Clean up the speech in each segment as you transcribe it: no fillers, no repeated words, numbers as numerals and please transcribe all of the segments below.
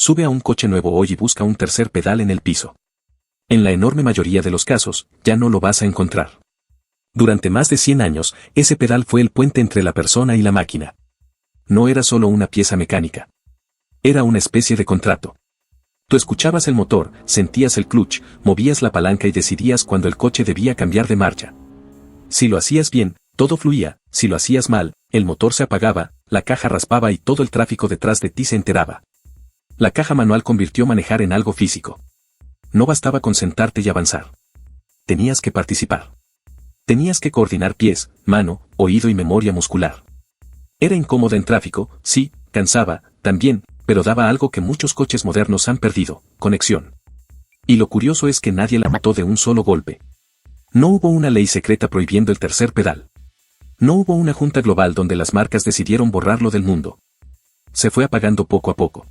sube a un coche nuevo hoy y busca un tercer pedal en el piso. En la enorme mayoría de los casos, ya no lo vas a encontrar. Durante más de 100 años, ese pedal fue el puente entre la persona y la máquina. No era solo una pieza mecánica. Era una especie de contrato. Tú escuchabas el motor, sentías el clutch, movías la palanca y decidías cuando el coche debía cambiar de marcha. Si lo hacías bien, todo fluía; si lo hacías mal, el motor se apagaba, la caja raspaba y todo el tráfico detrás de ti se enteraba. La caja manual convirtió manejar en algo físico. No bastaba con sentarte y avanzar. Tenías que participar. Tenías que coordinar pies, mano, oído y memoria muscular. Era incómoda en tráfico, sí, cansaba, también, pero daba algo que muchos coches modernos han perdido: conexión. Y lo curioso es que nadie la mató de un solo golpe. No hubo una ley secreta prohibiendo el tercer pedal. No hubo una junta global donde las marcas decidieron borrarlo del mundo. Se fue apagando poco a poco.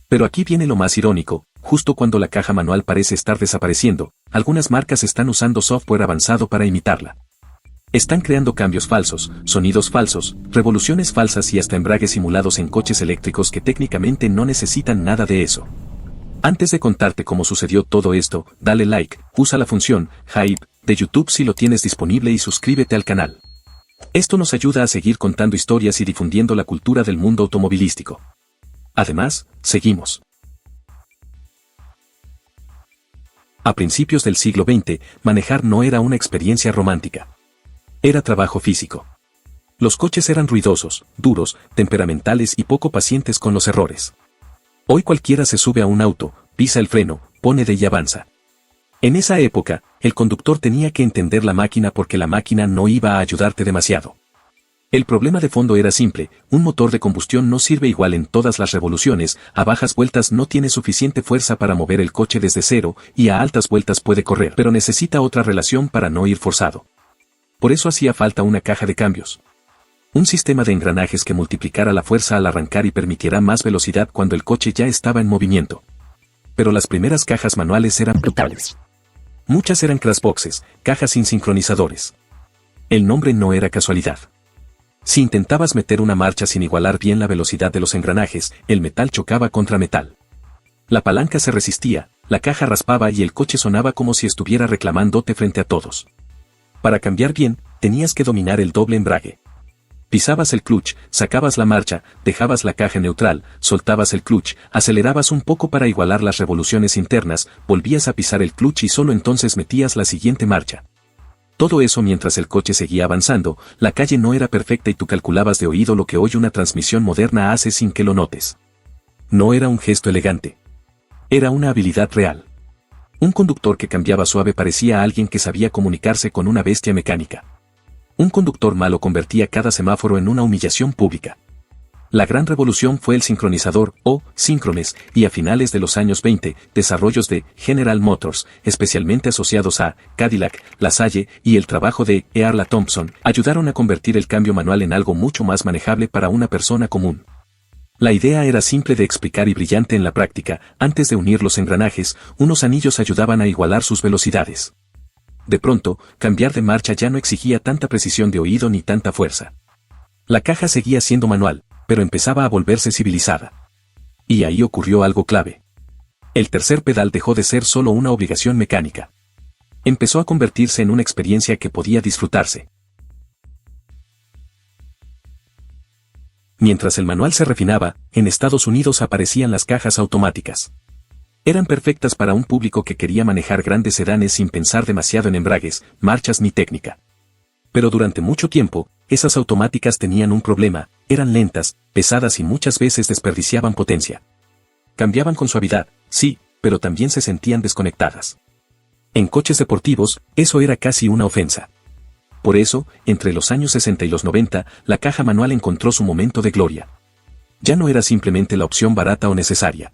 Pero aquí viene lo más irónico: justo cuando la caja manual parece estar desapareciendo, algunas marcas están usando software avanzado para imitarla. Están creando cambios falsos, sonidos falsos, revoluciones falsas y hasta embragues simulados en coches eléctricos que técnicamente no necesitan nada de eso. Antes de contarte cómo sucedió todo esto, dale like, usa la función Hype de YouTube si lo tienes disponible y suscríbete al canal. Esto nos ayuda a seguir contando historias y difundiendo la cultura del mundo automovilístico. Además, seguimos. A principios del siglo XX, manejar no era una experiencia romántica. Era trabajo físico. Los coches eran ruidosos, duros, temperamentales y poco pacientes con los errores. Hoy cualquiera se sube a un auto, pisa el freno, pone y avanza. En esa época, el conductor tenía que entender la máquina porque la máquina no iba a ayudarte demasiado. El problema de fondo era simple: un motor de combustión no sirve igual en todas las revoluciones; a bajas vueltas no tiene suficiente fuerza para mover el coche desde cero, y a altas vueltas puede correr, pero necesita otra relación para no ir forzado. Por eso hacía falta una caja de cambios. Un sistema de engranajes que multiplicara la fuerza al arrancar y permitiera más velocidad cuando el coche ya estaba en movimiento. Pero las primeras cajas manuales eran brutales. Muchas eran crashboxes, cajas sin sincronizadores. El nombre no era casualidad. Si intentabas meter una marcha sin igualar bien la velocidad de los engranajes, el metal chocaba contra metal. La palanca se resistía, la caja raspaba y el coche sonaba como si estuviera reclamándote frente a todos. Para cambiar bien, tenías que dominar el doble embrague. Pisabas el clutch, sacabas la marcha, dejabas la caja neutral, soltabas el clutch, acelerabas un poco para igualar las revoluciones internas, volvías a pisar el clutch y solo entonces metías la siguiente marcha. Todo eso mientras el coche seguía avanzando; la calle no era perfecta y tú calculabas de oído lo que hoy una transmisión moderna hace sin que lo notes. No era un gesto elegante. Era una habilidad real. Un conductor que cambiaba suave parecía a alguien que sabía comunicarse con una bestia mecánica. Un conductor malo convertía cada semáforo en una humillación pública. La gran revolución fue el sincronizador, o síncrones, y a finales de los años 20, desarrollos de General Motors, especialmente asociados a Cadillac, LaSalle y el trabajo de Earl Thompson, ayudaron a convertir el cambio manual en algo mucho más manejable para una persona común. La idea era simple de explicar y brillante en la práctica: antes de unir los engranajes, unos anillos ayudaban a igualar sus velocidades. De pronto, cambiar de marcha ya no exigía tanta precisión de oído ni tanta fuerza. La caja seguía siendo manual, pero empezaba a volverse civilizada. Y ahí ocurrió algo clave. El tercer pedal dejó de ser solo una obligación mecánica. Empezó a convertirse en una experiencia que podía disfrutarse. Mientras el manual se refinaba, en Estados Unidos aparecían las cajas automáticas. Eran perfectas para un público que quería manejar grandes sedanes sin pensar demasiado en embragues, marchas ni técnica. Pero durante mucho tiempo, esas automáticas tenían un problema: eran lentas, pesadas y muchas veces desperdiciaban potencia. Cambiaban con suavidad, sí, pero también se sentían desconectadas. En coches deportivos, eso era casi una ofensa. Por eso, entre los años 60 y los 90, la caja manual encontró su momento de gloria. Ya no era simplemente la opción barata o necesaria.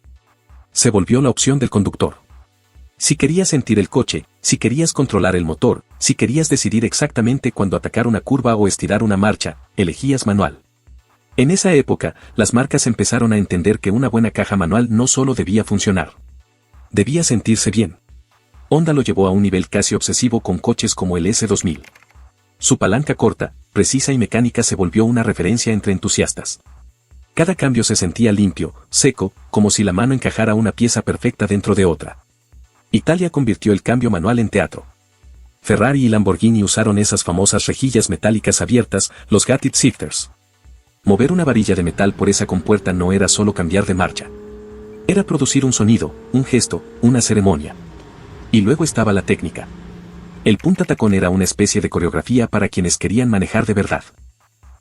Se volvió la opción del conductor. Si querías sentir el coche, si querías controlar el motor, si querías decidir exactamente cuándo atacar una curva o estirar una marcha, elegías manual. En esa época, las marcas empezaron a entender que una buena caja manual no solo debía funcionar. Debía sentirse bien. Honda lo llevó a un nivel casi obsesivo con coches como el S2000. Su palanca corta, precisa y mecánica se volvió una referencia entre entusiastas. Cada cambio se sentía limpio, seco, como si la mano encajara una pieza perfecta dentro de otra. Italia convirtió el cambio manual en teatro. Ferrari y Lamborghini usaron esas famosas rejillas metálicas abiertas, los Gated Shifters. Mover una varilla de metal por esa compuerta no era solo cambiar de marcha. Era producir un sonido, un gesto, una ceremonia. Y luego estaba la técnica. El punta tacón era una especie de coreografía para quienes querían manejar de verdad.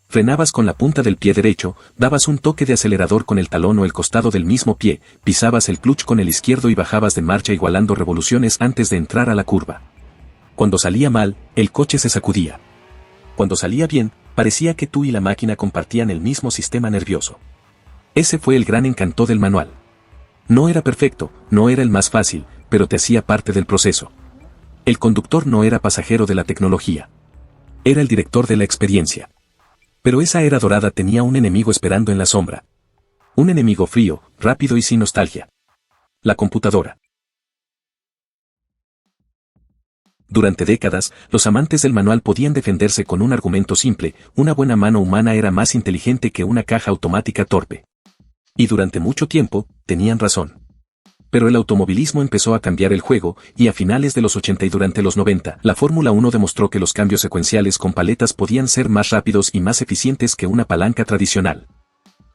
Frenabas con la punta del pie derecho, dabas un toque de acelerador con el talón o el costado del mismo pie, pisabas el clutch con el izquierdo y bajabas de marcha igualando revoluciones antes de entrar a la curva. Cuando salía mal, el coche se sacudía. Cuando salía bien, parecía que tú y la máquina compartían el mismo sistema nervioso. Ese fue el gran encanto del manual. No era perfecto, no era el más fácil, pero te hacía parte del proceso. El conductor no era pasajero de la tecnología. Era el director de la experiencia. Pero esa era dorada tenía un enemigo esperando en la sombra. Un enemigo frío, rápido y sin nostalgia. La computadora. Durante décadas, los amantes del manual podían defenderse con un argumento simple: una buena mano humana era más inteligente que una caja automática torpe. Y durante mucho tiempo, tenían razón. Pero el automovilismo empezó a cambiar el juego, y a finales de los 80 y durante los 90, la Fórmula 1 demostró que los cambios secuenciales con paletas podían ser más rápidos y más eficientes que una palanca tradicional.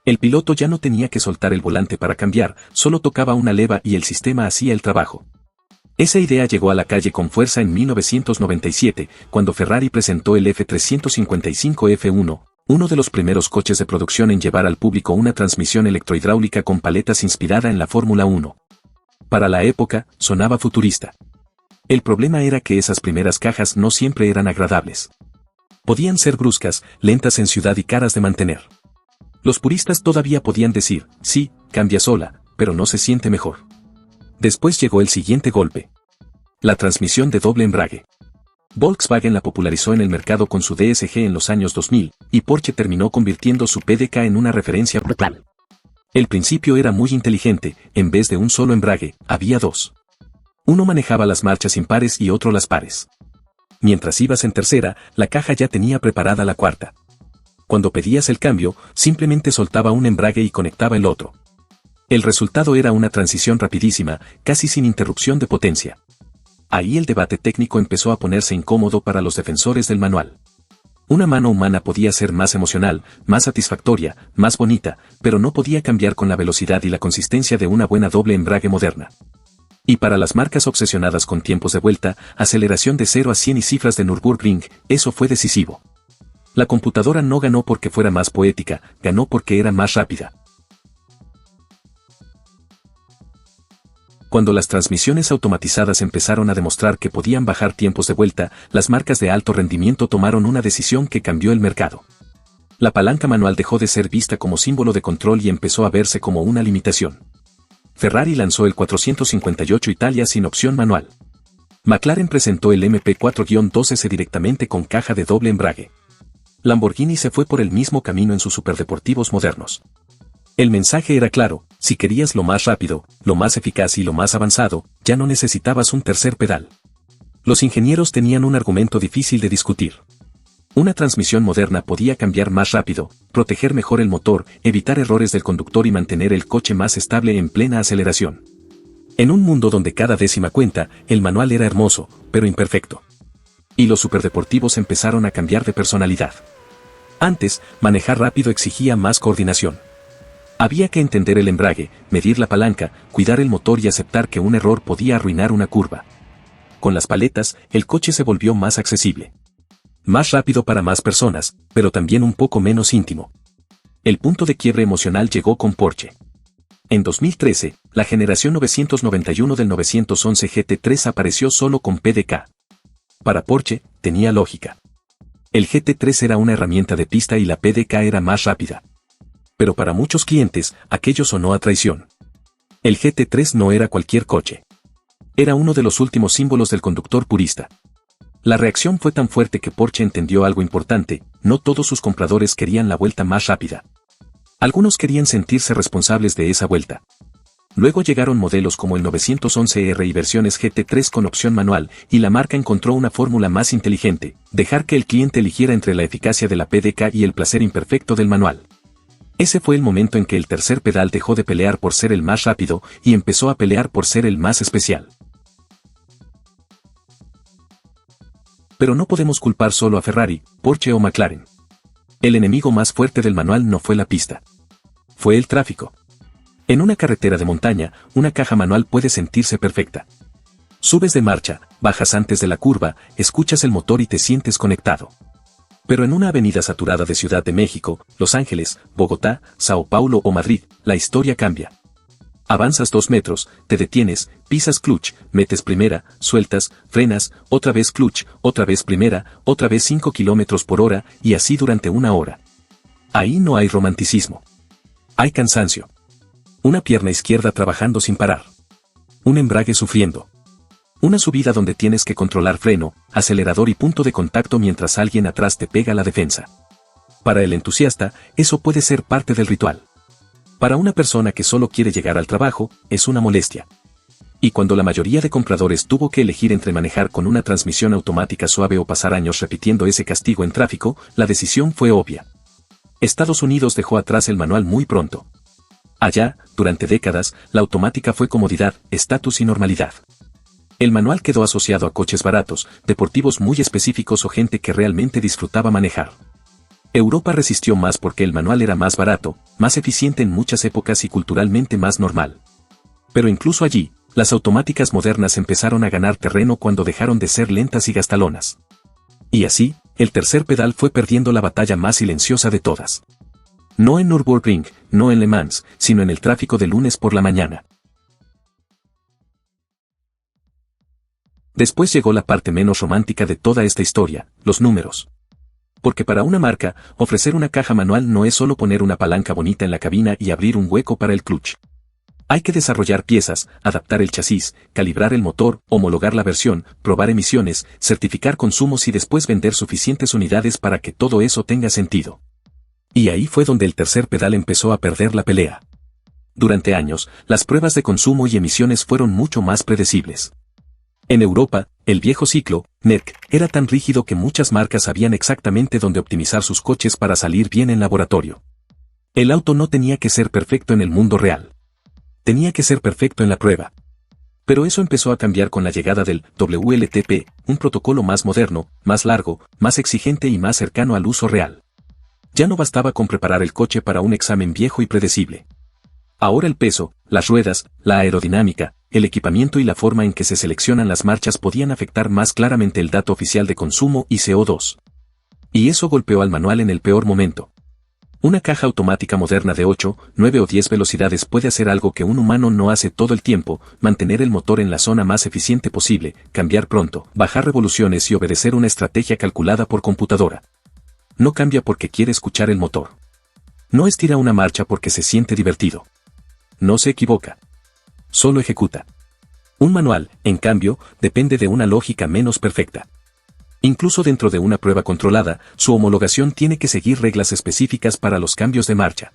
El piloto ya no tenía que soltar el volante para cambiar, solo tocaba una leva y el sistema hacía el trabajo. Esa idea llegó a la calle con fuerza en 1997, cuando Ferrari presentó el F355 F1, uno de los primeros coches de producción en llevar al público una transmisión electrohidráulica con paletas inspirada en la Fórmula 1. Para la época, sonaba futurista. El problema era que esas primeras cajas no siempre eran agradables. Podían ser bruscas, lentas en ciudad y caras de mantener. Los puristas todavía podían decir: sí, cambia sola, pero no se siente mejor. Después llegó el siguiente golpe. La transmisión de doble embrague. Volkswagen la popularizó en el mercado con su DSG en los años 2000, y Porsche terminó convirtiendo su PDK en una referencia brutal. El principio era muy inteligente: en vez de un solo embrague, había dos. Uno manejaba las marchas impares y otro las pares. Mientras ibas en tercera, la caja ya tenía preparada la cuarta. Cuando pedías el cambio, simplemente soltaba un embrague y conectaba el otro. El resultado era una transición rapidísima, casi sin interrupción de potencia. Ahí el debate técnico empezó a ponerse incómodo para los defensores del manual. Una mano humana podía ser más emocional, más satisfactoria, más bonita, pero no podía cambiar con la velocidad y la consistencia de una buena doble embrague moderna. Y para las marcas obsesionadas con tiempos de vuelta, aceleración de 0 a 100 y cifras de Nürburgring, eso fue decisivo. La computadora no ganó porque fuera más poética, ganó porque era más rápida. Cuando las transmisiones automatizadas empezaron a demostrar que podían bajar tiempos de vuelta, las marcas de alto rendimiento tomaron una decisión que cambió el mercado. La palanca manual dejó de ser vista como símbolo de control y empezó a verse como una limitación. Ferrari lanzó el 458 Italia sin opción manual. McLaren presentó el MP4-12S directamente con caja de doble embrague. Lamborghini se fue por el mismo camino en sus superdeportivos modernos. El mensaje era claro: si querías lo más rápido, lo más eficaz y lo más avanzado, ya no necesitabas un tercer pedal. Los ingenieros tenían un argumento difícil de discutir. Una transmisión moderna podía cambiar más rápido, proteger mejor el motor, evitar errores del conductor y mantener el coche más estable en plena aceleración. En un mundo donde cada décima cuenta, el manual era hermoso, pero imperfecto. Y los superdeportivos empezaron a cambiar de personalidad. Antes, manejar rápido exigía más coordinación. Había que entender el embrague, medir la palanca, cuidar el motor y aceptar que un error podía arruinar una curva. Con las paletas, el coche se volvió más accesible. Más rápido para más personas, pero también un poco menos íntimo. El punto de quiebre emocional llegó con Porsche. En 2013, la generación 991 del 911 GT3 apareció solo con PDK. Para Porsche, tenía lógica. El GT3 era una herramienta de pista y la PDK era más rápida. Pero para muchos clientes, aquello sonó a traición. El GT3 no era cualquier coche. Era uno de los últimos símbolos del conductor purista. La reacción fue tan fuerte que Porsche entendió algo importante: no todos sus compradores querían la vuelta más rápida. Algunos querían sentirse responsables de esa vuelta. Luego llegaron modelos como el 911R y versiones GT3 con opción manual, y la marca encontró una fórmula más inteligente: dejar que el cliente eligiera entre la eficacia de la PDK y el placer imperfecto del manual. Ese fue el momento en que el tercer pedal dejó de pelear por ser el más rápido y empezó a pelear por ser el más especial. Pero no podemos culpar solo a Ferrari, Porsche o McLaren. El enemigo más fuerte del manual no fue la pista. Fue el tráfico. En una carretera de montaña, una caja manual puede sentirse perfecta. Subes de marcha, bajas antes de la curva, escuchas el motor y te sientes conectado. Pero en una avenida saturada de Ciudad de México, Los Ángeles, Bogotá, Sao Paulo o Madrid, la historia cambia. Avanzas 2 metros, te detienes, pisas clutch, metes primera, sueltas, frenas, otra vez clutch, otra vez primera, otra vez 5 kilómetros por hora, y así durante 1 hora. Ahí no hay romanticismo. Hay cansancio. Una pierna izquierda trabajando sin parar. Un embrague sufriendo. Una subida donde tienes que controlar freno, acelerador y punto de contacto mientras alguien atrás te pega la defensa. Para el entusiasta, eso puede ser parte del ritual. Para una persona que solo quiere llegar al trabajo, es una molestia. Y cuando la mayoría de compradores tuvo que elegir entre manejar con una transmisión automática suave o pasar años repitiendo ese castigo en tráfico, la decisión fue obvia. Estados Unidos dejó atrás el manual muy pronto. Allá, durante décadas, la automática fue comodidad, estatus y normalidad. El manual quedó asociado a coches baratos, deportivos muy específicos o gente que realmente disfrutaba manejar. Europa resistió más porque el manual era más barato, más eficiente en muchas épocas y culturalmente más normal. Pero incluso allí, las automáticas modernas empezaron a ganar terreno cuando dejaron de ser lentas y gastalonas. Y así, el tercer pedal fue perdiendo la batalla más silenciosa de todas. No en Nürburgring, no en Le Mans, sino en el tráfico de lunes por la mañana. Después llegó la parte menos romántica de toda esta historia, los números. Porque para una marca, ofrecer una caja manual no es solo poner una palanca bonita en la cabina y abrir un hueco para el clutch. Hay que desarrollar piezas, adaptar el chasis, calibrar el motor, homologar la versión, probar emisiones, certificar consumos y después vender suficientes unidades para que todo eso tenga sentido. Y ahí fue donde el tercer pedal empezó a perder la pelea. Durante años, las pruebas de consumo y emisiones fueron mucho más predecibles. En Europa, el viejo ciclo, NERC, era tan rígido que muchas marcas sabían exactamente dónde optimizar sus coches para salir bien en laboratorio. El auto no tenía que ser perfecto en el mundo real. Tenía que ser perfecto en la prueba. Pero eso empezó a cambiar con la llegada del WLTP, un protocolo más moderno, más largo, más exigente y más cercano al uso real. Ya no bastaba con preparar el coche para un examen viejo y predecible. Ahora el peso, las ruedas, la aerodinámica, el equipamiento y la forma en que se seleccionan las marchas podían afectar más claramente el dato oficial de consumo y CO2. Y eso golpeó al manual en el peor momento. Una caja automática moderna de 8, 9 o 10 velocidades puede hacer algo que un humano no hace todo el tiempo, mantener el motor en la zona más eficiente posible, cambiar pronto, bajar revoluciones y obedecer una estrategia calculada por computadora. No cambia porque quiere escuchar el motor. No estira una marcha porque se siente divertido. No se equivoca. Solo ejecuta. Un manual, en cambio, depende de una lógica menos perfecta. Incluso dentro de una prueba controlada, su homologación tiene que seguir reglas específicas para los cambios de marcha.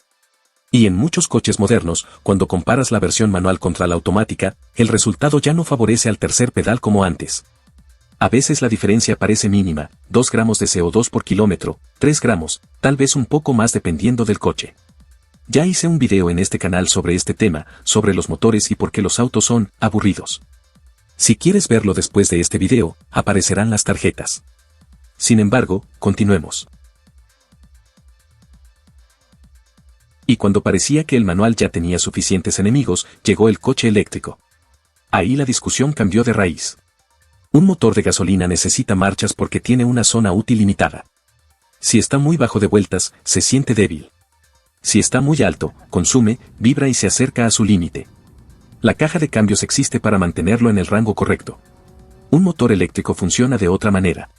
Y en muchos coches modernos, cuando comparas la versión manual contra la automática, el resultado ya no favorece al tercer pedal como antes. A veces la diferencia parece mínima, 2 gramos de CO2 por kilómetro, 3 gramos, tal vez un poco más dependiendo del coche. Ya hice un video en este canal sobre este tema, sobre los motores y por qué los autos son aburridos. Si quieres verlo después de este video, aparecerán las tarjetas. Sin embargo, continuemos. Y cuando parecía que el manual ya tenía suficientes enemigos, llegó el coche eléctrico. Ahí la discusión cambió de raíz. Un motor de gasolina necesita marchas porque tiene una zona útil limitada. Si está muy bajo de vueltas, se siente débil. Si está muy alto, consume, vibra y se acerca a su límite. La caja de cambios existe para mantenerlo en el rango correcto. Un motor eléctrico funciona de otra manera.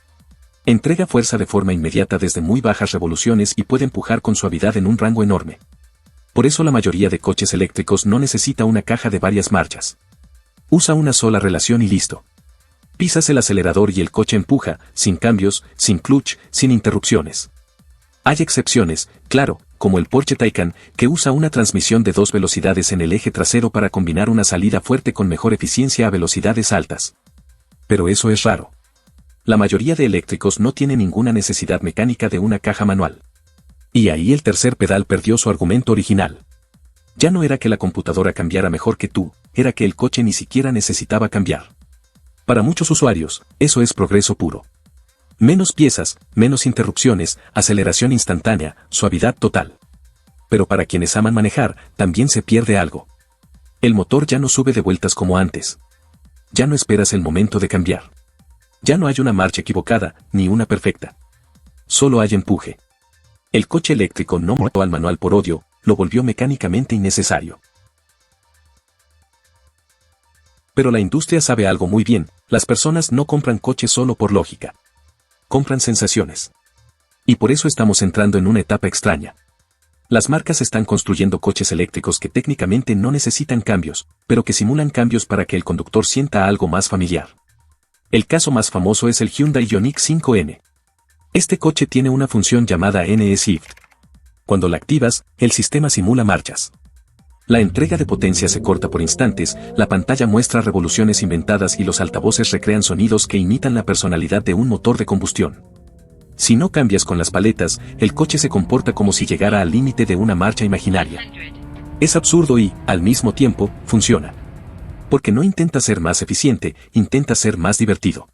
Entrega fuerza de forma inmediata desde muy bajas revoluciones y puede empujar con suavidad en un rango enorme. Por eso la mayoría de coches eléctricos no necesita una caja de varias marchas. Usa una sola relación y listo. Pisas el acelerador y el coche empuja, sin cambios, sin clutch, sin interrupciones. Hay excepciones, claro, como el Porsche Taycan, que usa una transmisión de 2 velocidades en el eje trasero para combinar una salida fuerte con mejor eficiencia a velocidades altas. Pero eso es raro. La mayoría de eléctricos no tiene ninguna necesidad mecánica de una caja manual. Y ahí el tercer pedal perdió su argumento original. Ya no era que la computadora cambiara mejor que tú, era que el coche ni siquiera necesitaba cambiar. Para muchos usuarios, eso es progreso puro. Menos piezas, menos interrupciones, aceleración instantánea, suavidad total. Pero para quienes aman manejar, también se pierde algo. El motor ya no sube de vueltas como antes. Ya no esperas el momento de cambiar. Ya no hay una marcha equivocada, ni una perfecta. Solo hay empuje. El coche eléctrico no mató al manual por odio, lo volvió mecánicamente innecesario. Pero la industria sabe algo muy bien, las personas no compran coches solo por lógica. Compran sensaciones. Y por eso estamos entrando en una etapa extraña. Las marcas están construyendo coches eléctricos que técnicamente no necesitan cambios, pero que simulan cambios para que el conductor sienta algo más familiar. El caso más famoso es el Hyundai Ioniq 5N. Este coche tiene una función llamada NE-Shift. Cuando la activas, el sistema simula marchas. La entrega de potencia se corta por instantes, la pantalla muestra revoluciones inventadas y los altavoces recrean sonidos que imitan la personalidad de un motor de combustión. Si no cambias con las paletas, el coche se comporta como si llegara al límite de una marcha imaginaria. Es absurdo y, al mismo tiempo, funciona. Porque no intenta ser más eficiente, intenta ser más divertido.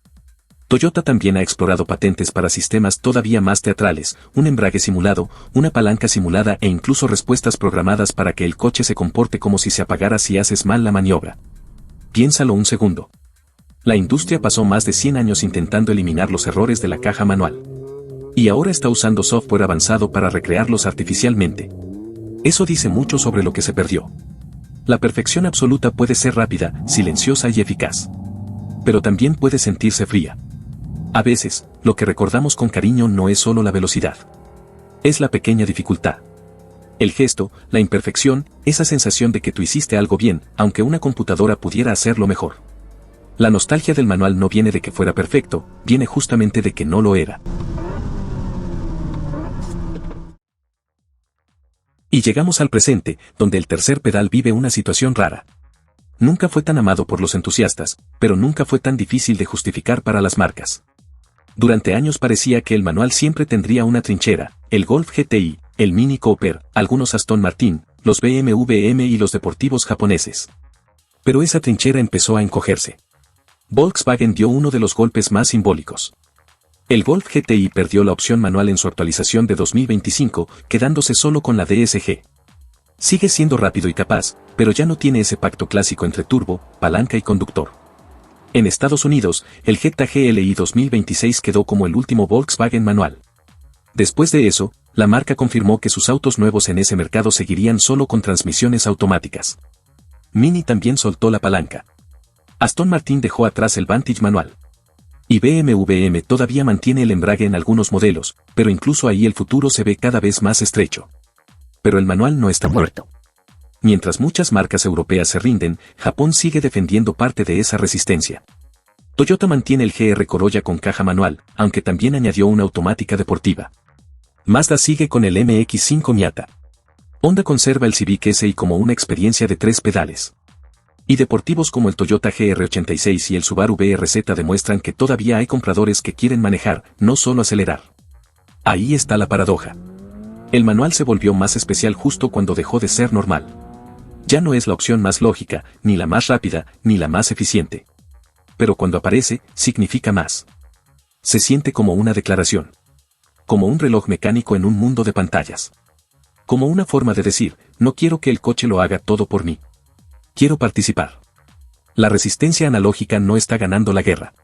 Toyota también ha explorado patentes para sistemas todavía más teatrales, un embrague simulado, una palanca simulada e incluso respuestas programadas para que el coche se comporte como si se apagara si haces mal la maniobra. Piénsalo un segundo. La industria pasó más de 100 años intentando eliminar los errores de la caja manual. Y ahora está usando software avanzado para recrearlos artificialmente. Eso dice mucho sobre lo que se perdió. La perfección absoluta puede ser rápida, silenciosa y eficaz. Pero también puede sentirse fría. A veces, lo que recordamos con cariño no es solo la velocidad. Es la pequeña dificultad. El gesto, la imperfección, esa sensación de que tú hiciste algo bien, aunque una computadora pudiera hacerlo mejor. La nostalgia del manual no viene de que fuera perfecto, viene justamente de que no lo era. Y llegamos al presente, donde el tercer pedal vive una situación rara. Nunca fue tan amado por los entusiastas, pero nunca fue tan difícil de justificar para las marcas. Durante años parecía que el manual siempre tendría una trinchera, el Golf GTI, el Mini Cooper, algunos Aston Martin, los BMW M y los deportivos japoneses. Pero esa trinchera empezó a encogerse. Volkswagen dio uno de los golpes más simbólicos. El Golf GTI perdió la opción manual en su actualización de 2025, quedándose solo con la DSG. Sigue siendo rápido y capaz, pero ya no tiene ese pacto clásico entre turbo, palanca y conductor. En Estados Unidos, el Jetta GLI 2026 quedó como el último Volkswagen manual. Después de eso, la marca confirmó que sus autos nuevos en ese mercado seguirían solo con transmisiones automáticas. Mini también soltó la palanca. Aston Martin dejó atrás el Vantage manual. Y BMW M todavía mantiene el embrague en algunos modelos, pero incluso ahí el futuro se ve cada vez más estrecho. Pero el manual no está muerto. Mientras muchas marcas europeas se rinden, Japón sigue defendiendo parte de esa resistencia. Toyota mantiene el GR Corolla con caja manual, aunque también añadió una automática deportiva. Mazda sigue con el MX-5 Miata. Honda conserva el Civic Si como una experiencia de 3 pedales. Y deportivos como el Toyota GR86 y el Subaru BRZ demuestran que todavía hay compradores que quieren manejar, no solo acelerar. Ahí está la paradoja. El manual se volvió más especial justo cuando dejó de ser normal. Ya no es la opción más lógica, ni la más rápida, ni la más eficiente. Pero cuando aparece, significa más. Se siente como una declaración. Como un reloj mecánico en un mundo de pantallas. Como una forma de decir, no quiero que el coche lo haga todo por mí. Quiero participar. La resistencia analógica no está ganando la guerra.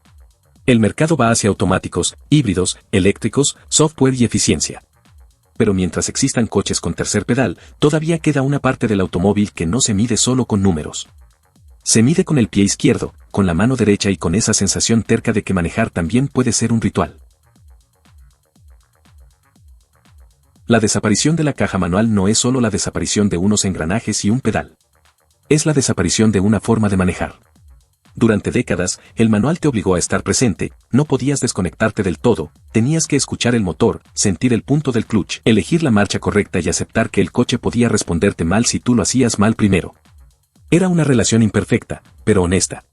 El mercado va hacia automáticos, híbridos, eléctricos, software y eficiencia. Pero mientras existan coches con tercer pedal, todavía queda una parte del automóvil que no se mide solo con números. Se mide con el pie izquierdo, con la mano derecha y con esa sensación terca de que manejar también puede ser un ritual. La desaparición de la caja manual no es solo la desaparición de unos engranajes y un pedal. Es la desaparición de una forma de manejar. Durante décadas, el manual te obligó a estar presente, no podías desconectarte del todo, tenías que escuchar el motor, sentir el punto del clutch, elegir la marcha correcta y aceptar que el coche podía responderte mal si tú lo hacías mal primero. Era una relación imperfecta, pero honesta.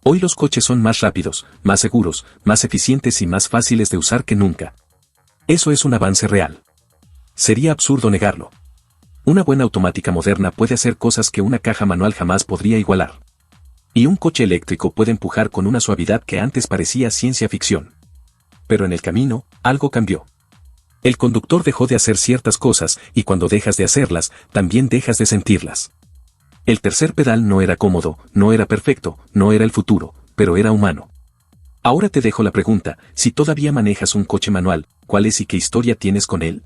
Hoy los coches son más rápidos, más seguros, más eficientes y más fáciles de usar que nunca. Eso es un avance real. Sería absurdo negarlo. Una buena automática moderna puede hacer cosas que una caja manual jamás podría igualar. Y un coche eléctrico puede empujar con una suavidad que antes parecía ciencia ficción. Pero en el camino, algo cambió. El conductor dejó de hacer ciertas cosas y cuando dejas de hacerlas, también dejas de sentirlas. El tercer pedal no era cómodo, no era perfecto, no era el futuro, pero era humano. Ahora te dejo la pregunta, si todavía manejas un coche manual, ¿cuál es y qué historia tienes con él?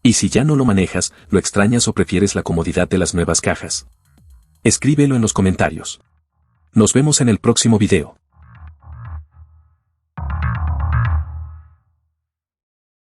Y si ya no lo manejas, ¿lo extrañas o prefieres la comodidad de las nuevas cajas? Escríbelo en los comentarios. Nos vemos en el próximo video.